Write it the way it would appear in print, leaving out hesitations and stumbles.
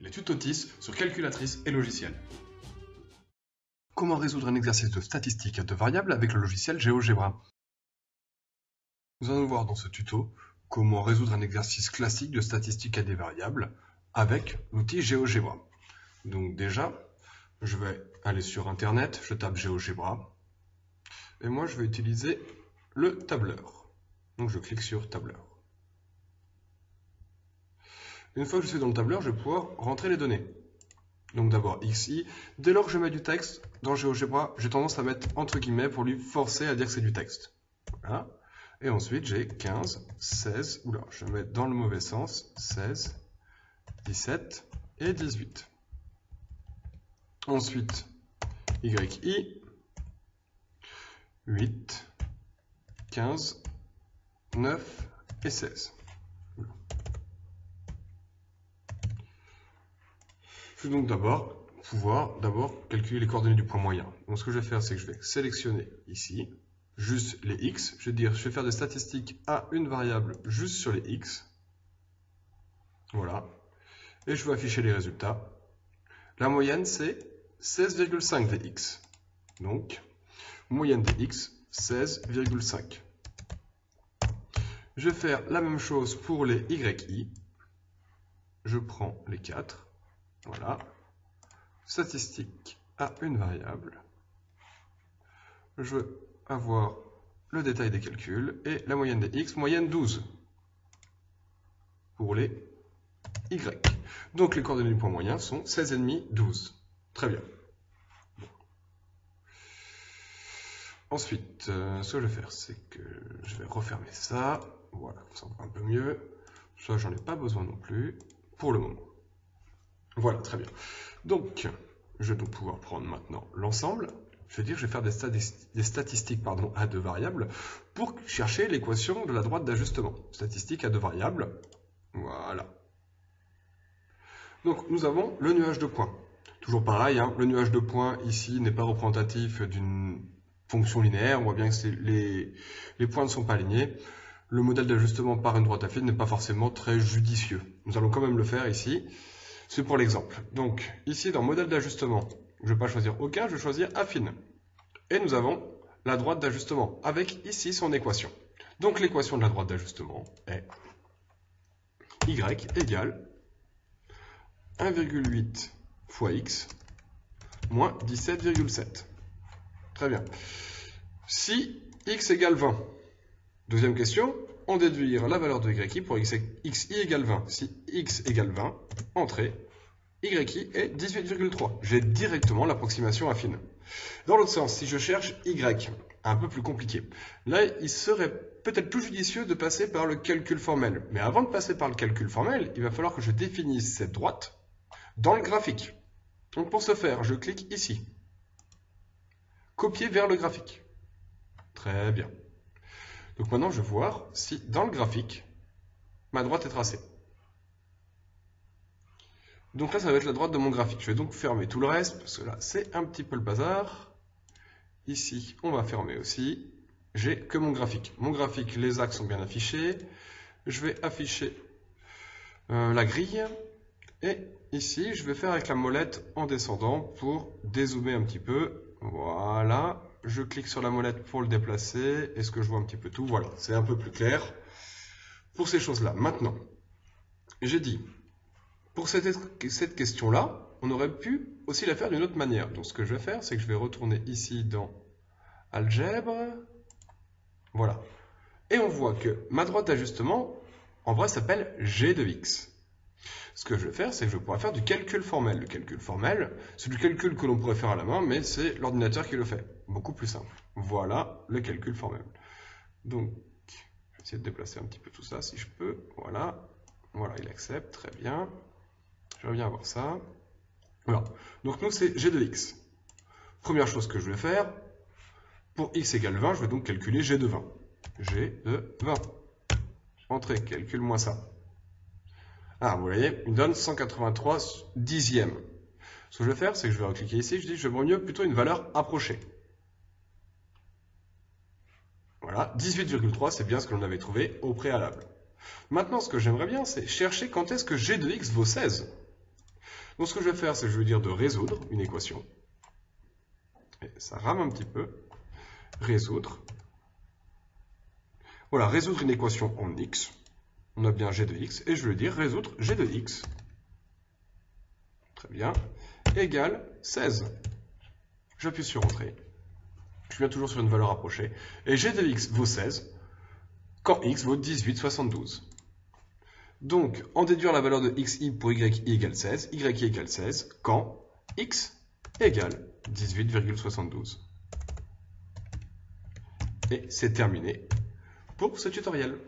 Les tutos TIS sur calculatrice et logiciel. Comment résoudre un exercice de statistique à deux variables avec le logiciel GeoGebra? Nous allons voir dans ce tuto comment résoudre un exercice classique de statistique à des variables avec l'outil GeoGebra. Donc déjà, je vais aller sur internet, je tape GeoGebra et moi je vais utiliser le tableur. Donc je clique sur tableur. Une fois que je suis dans le tableur, je vais pouvoir rentrer les données. Donc d'abord XI, dès lors que je mets du texte dans GeoGebra, j'ai tendance à mettre entre guillemets pour lui forcer à dire que c'est du texte. Voilà. Et ensuite j'ai 15, 16, oula, je vais mettre dans le mauvais sens, 16, 17 et 18. Ensuite, YI, 8, 15, 9 et 16. Je vais donc pouvoir calculer les coordonnées du point moyen. Donc ce que je vais faire, c'est que je vais sélectionner ici, juste les x. Je vais faire des statistiques à une variable juste sur les x. Voilà. Et je vais afficher les résultats. La moyenne, c'est 16,5 des x. Donc, moyenne des x, 16,5. Je vais faire la même chose pour les yi. Je prends les 4. Voilà. Statistique à une variable. Je veux avoir le détail des calculs et la moyenne des x, moyenne 12 pour les y. Donc les coordonnées du point moyen sont 16,5, 12. Très bien. Bon. Ensuite, ce que je vais faire, c'est que je vais refermer ça. Voilà, ça va un peu mieux. Ça, j'en ai pas besoin non plus pour le moment. Voilà, très bien. Donc, je vais donc pouvoir prendre maintenant l'ensemble. Je vais dire, je vais faire des statistiques à deux variables pour chercher l'équation de la droite d'ajustement. Statistique à deux variables. Voilà. Donc, nous avons le nuage de points. Toujours pareil, hein, le nuage de points ici n'est pas représentatif d'une fonction linéaire. On voit bien que les points ne sont pas alignés. Le modèle d'ajustement par une droite affine n'est pas forcément très judicieux. Nous allons quand même le faire ici. C'est pour l'exemple. Donc, ici, dans modèle d'ajustement, je ne vais pas choisir aucun, je vais choisir affine. Et nous avons la droite d'ajustement, avec ici son équation. Donc, l'équation de la droite d'ajustement est y égale 1,8 fois x moins 17,7. Très bien. Si x égale 20, deuxième question, on déduire la valeur de yi pour xi égale 20. Si x égale 20, entrée, yi est 18,3. J'ai directement l'approximation affine. Dans l'autre sens, si je cherche y, un peu plus compliqué, là, il serait peut-être plus judicieux de passer par le calcul formel. Mais avant de passer par le calcul formel, il va falloir que je définisse cette droite dans le graphique. Donc pour ce faire, je clique ici. Copier vers le graphique. Très bien. Donc maintenant, je vais voir si dans le graphique, ma droite est tracée. Donc là, ça va être la droite de mon graphique. Je vais donc fermer tout le reste, parce que là, c'est un petit peu le bazar. Ici, on va fermer aussi. J'ai que mon graphique. Mon graphique, les axes sont bien affichés. Je vais afficher la grille. Et ici, je vais faire avec la molette en descendant pour dézoomer un petit peu. Voilà. Je clique sur la molette pour le déplacer. Est-ce que je vois un petit peu tout? Voilà, c'est un peu plus clair pour ces choses-là. Maintenant, j'ai dit, pour cette question-là, on aurait pu aussi la faire d'une autre manière. Donc ce que je vais faire, c'est que je vais retourner ici dans Algèbre. Voilà. Et on voit que ma droite d'ajustement, en vrai, s'appelle G de x. Ce que je vais faire, c'est que je vais pouvoir faire du calcul formel. Le calcul formel, c'est du calcul que l'on pourrait faire à la main, mais c'est l'ordinateur qui le fait. Beaucoup plus simple. Voilà le calcul formel. Donc, je vais essayer de déplacer un petit peu tout ça, si je peux. Voilà. Voilà, il accepte. Très bien. J'aimerais bien avoir ça. Voilà. Donc, nous, c'est G de x. Première chose que je vais faire, pour x égale 20, je vais donc calculer G de 20. G de 20. Entrée, calcule-moi ça. Ah, vous voyez, il me donne 183 dixièmes. Ce que je vais faire, c'est que je vais recliquer ici, je dis je veux mieux plutôt une valeur approchée. Voilà, 18,3, c'est bien ce que l'on avait trouvé au préalable. Maintenant, ce que j'aimerais bien, c'est chercher quand est-ce que g de x vaut 16. Donc ce que je vais faire, c'est que je vais dire de résoudre une équation. Et ça rame un petit peu. Résoudre. Voilà, résoudre une équation en x. On a bien g de x. Et je vais dire résoudre g de x. Très bien. Égale 16. J'appuie sur Entrée. Je viens toujours sur une valeur approchée. Et g de x vaut 16 quand x vaut 18,72. Donc, en déduire la valeur de xi pour yi égale 16, yi égale 16 quand x égale 18,72. Et c'est terminé pour ce tutoriel.